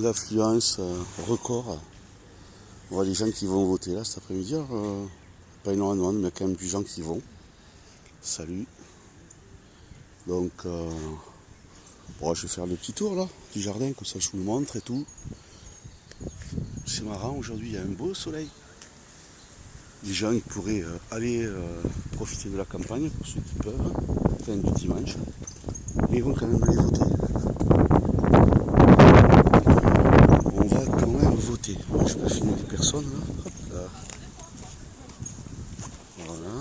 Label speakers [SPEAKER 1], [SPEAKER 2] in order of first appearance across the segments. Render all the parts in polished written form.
[SPEAKER 1] L'affluence record. On voit les gens qui vont voter là cet après-midi. Pas énormément, mais il y a quand même des gens qui vont. Salut. Donc, je vais faire le petit tour là, du jardin, comme ça je vous le montre et tout. C'est marrant, aujourd'hui il y a un beau soleil. Les gens ils pourraient aller profiter de la campagne pour ceux qui peuvent, fin du dimanche. Mais ils vont quand même aller voter. On va quand même voter. Je peux filmer des personnes là. Hop là. Voilà.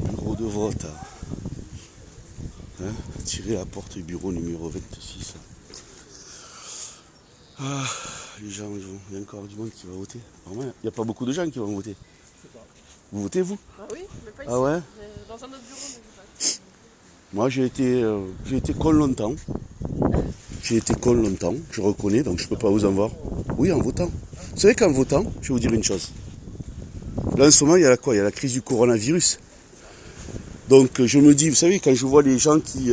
[SPEAKER 1] Bureau de vote. Hein, tirer la porte du bureau numéro 26. Ah, les gens ils vont. Il y a encore du monde qui va voter. Il n'y a pas beaucoup de gens qui vont voter. Vous votez vous?
[SPEAKER 2] Ah oui, mais pas ici.
[SPEAKER 1] Ah ouais?
[SPEAKER 2] Dans un autre bureau, mais pas.
[SPEAKER 1] Moi j'ai été con longtemps. J'ai été con longtemps, je reconnais, donc je ne peux pas vous en voir. Oui, en votant. Vous savez qu'en votant, je vais vous dire une chose. Là en ce moment, il y a la crise du coronavirus. Donc je me dis, vous savez, quand je vois les gens qui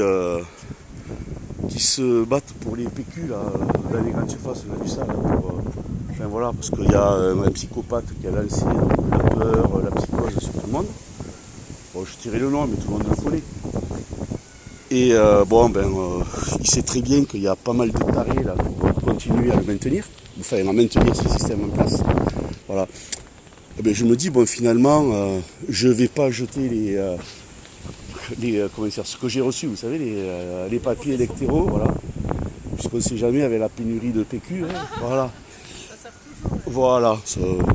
[SPEAKER 1] se battent pour les PQ là, dans les grandes surfaces, on a vu ça là, enfin voilà, parce qu'il y a un psychopathe qui a lancé la peur, la psychose sur tout le monde. Bon, je tirais le nom, mais tout le monde le connaît. Et il sait très bien qu'il y a pas mal de tarés là pour continuer à le maintenir, enfin à maintenir ce système en place. Voilà. Et bien, je me dis, bon finalement, je vais pas jeter ce que j'ai reçu, vous savez, les papiers électoraux, voilà. Puisqu'on ne sait jamais avec la pénurie de PQ, hein, voilà.
[SPEAKER 2] Ça sert toujours.
[SPEAKER 1] Voilà,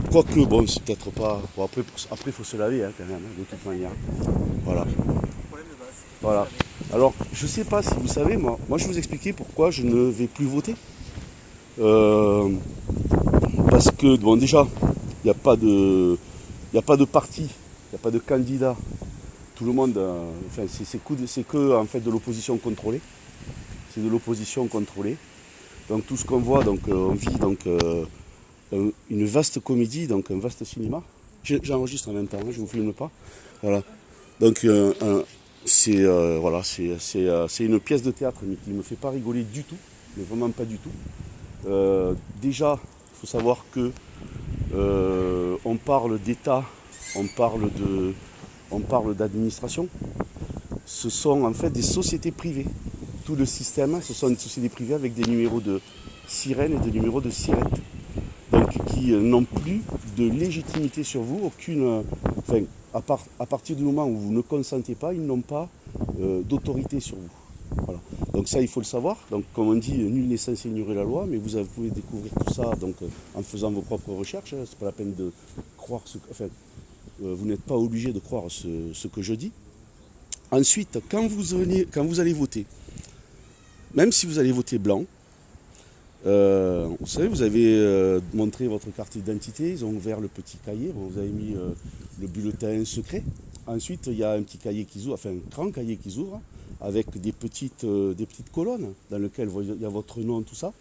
[SPEAKER 1] quoique, bon, c'est peut-être pas. Bon, après, il faut se laver hein, quand même, hein, de toute manière. Voilà. Voilà. Alors, je ne sais pas si vous savez, moi je vais vous expliquer pourquoi je ne vais plus voter. Parce que, bon, déjà, il n'y a pas de parti, il n'y a pas de candidat. Tout le monde, c'est que en fait de l'opposition contrôlée. C'est de l'opposition contrôlée. Donc tout ce qu'on voit, donc on vit donc une vaste comédie, donc un vaste cinéma. J'enregistre en même temps, hein, je ne vous filme pas. Voilà. Donc c'est une pièce de théâtre mais qui ne me fait pas rigoler du tout, mais vraiment pas du tout. Déjà, il faut savoir que on parle d'État, on parle d'administration. Ce sont en fait des sociétés privées. Tout le système, ce sont des sociétés privées avec des numéros de sirène et des numéros de sirette. Donc qui n'ont plus de légitimité sur vous, aucune. Enfin, à partir du moment où vous ne consentez pas, ils n'ont pas d'autorité sur vous. Voilà. Donc ça, il faut le savoir. Donc comme on dit, nul n'est censé ignorer la loi, mais vous pouvez découvrir tout ça donc, en faisant vos propres recherches. Hein. C'est pas la peine de croire vous n'êtes pas obligé de croire ce que je dis. Ensuite, quand vous allez voter, même si vous allez voter blanc, vous savez, vous avez montré votre carte d'identité, ils ont ouvert le petit cahier, vous avez mis le bulletin secret. Ensuite, il y a un petit cahier qui s'ouvre, enfin un grand cahier qui s'ouvre, avec des petites colonnes dans lesquelles il y a votre nom, tout ça.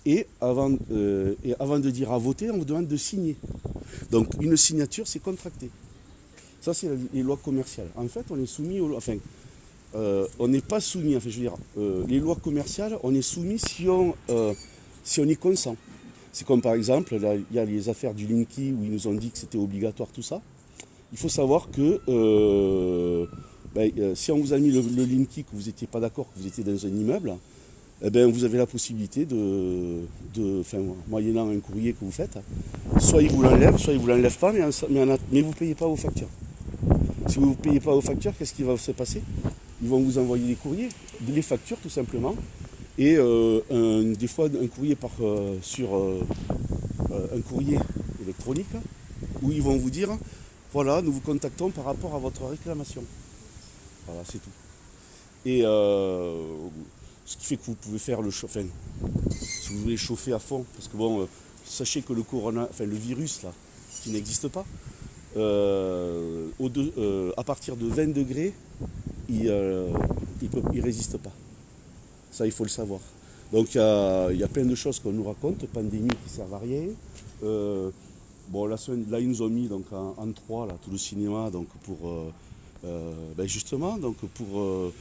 [SPEAKER 1] Et avant de dire à voter, on vous demande de signer. Donc une signature, c'est contracté. Ça, c'est les lois commerciales. En fait, on est soumis aux lois. Enfin, on n'est pas soumis. Enfin, je veux dire, les lois commerciales, on est soumis si on y consent. C'est comme par exemple, là, il y a les affaires du Linky où ils nous ont dit que c'était obligatoire tout ça. Il faut savoir que si on vous a mis le Linky, que vous n'étiez pas d'accord, que vous étiez dans un immeuble, eh ben, vous avez la possibilité moyennant un courrier que vous faites, soit ils vous l'enlèvent, soit ils ne vous l'enlèvent pas, mais vous ne payez pas vos factures. Si vous ne payez pas vos factures, qu'est-ce qui va se passer? Ils vont vous envoyer des courriers, des factures tout simplement, et des fois un courrier sur un courrier électronique, où ils vont vous dire, voilà, nous vous contactons par rapport à votre réclamation. Voilà, c'est tout. Et ce qui fait que vous pouvez faire le chauffe. Si vous voulez chauffer à fond, parce que bon, sachez que le virus là, qui n'existe pas, à partir de 20 degrés, il ne résiste pas. Ça, il faut le savoir. Donc il y a plein de choses qu'on nous raconte, pandémie qui ne servent à rien. Là, ils nous ont mis donc, en 3, là, tout le cinéma, donc, pour justement, donc, pour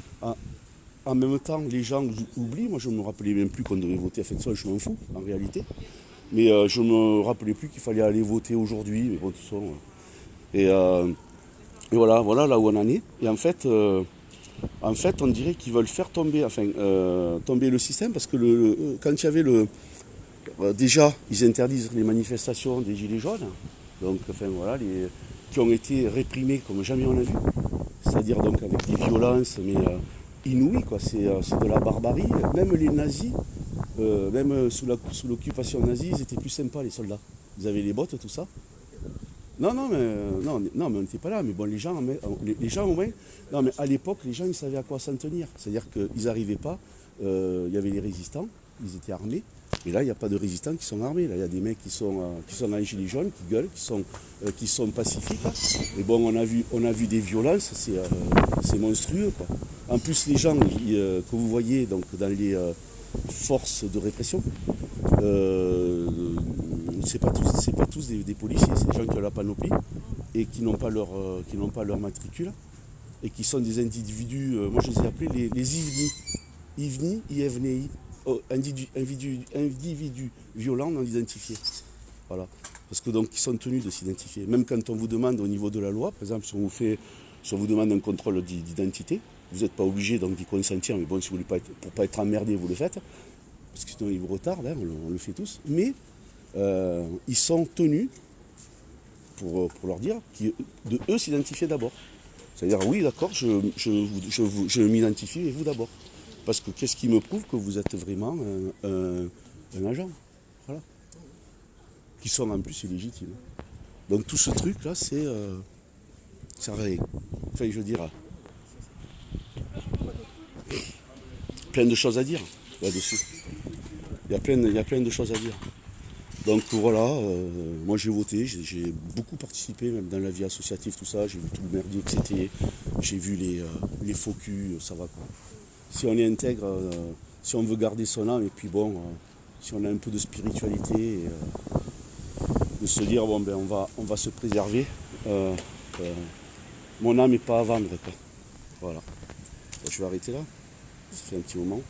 [SPEAKER 1] en même temps, les gens oublient. Moi, je ne me rappelais même plus qu'on devait voter. Enfin, ça, je m'en fous, en réalité. Mais je ne me rappelais plus qu'il fallait aller voter aujourd'hui. Mais bon, de toute façon. Et voilà là où on en est. Et en fait, on dirait qu'ils veulent faire tomber, tomber le système parce que quand il y avait déjà, ils interdisent les manifestations des Gilets jaunes, donc voilà, qui ont été réprimées comme jamais on a vu, c'est-à-dire donc avec des violences, mais inouïes, quoi. C'est de la barbarie. Même les nazis, même sous l'occupation nazie, ils étaient plus sympas, les soldats. Ils avaient les bottes, tout ça. Non, mais on n'était pas là. Mais bon, les gens au moins. Non, mais à l'époque, les gens, ils savaient à quoi s'en tenir. C'est-à-dire qu'ils n'arrivaient pas. Il y avait les résistants, ils étaient armés. Et là, il n'y a pas de résistants qui sont armés. Là, il y a des mecs qui sont dans les gilets jaunes, qui gueulent, qui sont pacifiques. Et bon, on a vu des violences, c'est monstrueux, quoi. En plus, les gens que vous voyez donc, dans les forces de répression, c'est pas tous des policiers, c'est des gens qui ont la panoplie et qui n'ont pas leur matricule et qui sont des individus, moi je les ai appelés les IVNI, individus violents non identifiés. Voilà. Parce que donc ils sont tenus de s'identifier. Même quand on vous demande au niveau de la loi, par exemple, si on vous demande un contrôle d'identité, vous n'êtes pas obligé donc d'y consentir, mais bon, si vous voulez pour pas être emmerdé, vous le faites, parce que sinon ils vous retardent, hein, on le fait tous. Mais ils sont tenus pour leur dire de eux s'identifier d'abord. C'est-à-dire, oui, d'accord, je m'identifie et vous d'abord. Parce que qu'est-ce qui me prouve que vous êtes vraiment un agent, voilà. Qui sont en plus illégitimes. Donc tout ce truc-là, c'est rien. Enfin, je veux dire, plein de choses à dire là-dessus. Il y a plein de choses à dire. Donc voilà, moi j'ai voté, j'ai beaucoup participé même dans la vie associative, tout ça, j'ai vu tout le merdier que c'était, j'ai vu les faux culs, ça va quoi. Si on est intègre, si on veut garder son âme, et puis bon, si on a un peu de spiritualité, de se dire bon ben on va se préserver, mon âme n'est pas à vendre, quoi. Voilà. Bon, je vais arrêter là, ça fait un petit moment.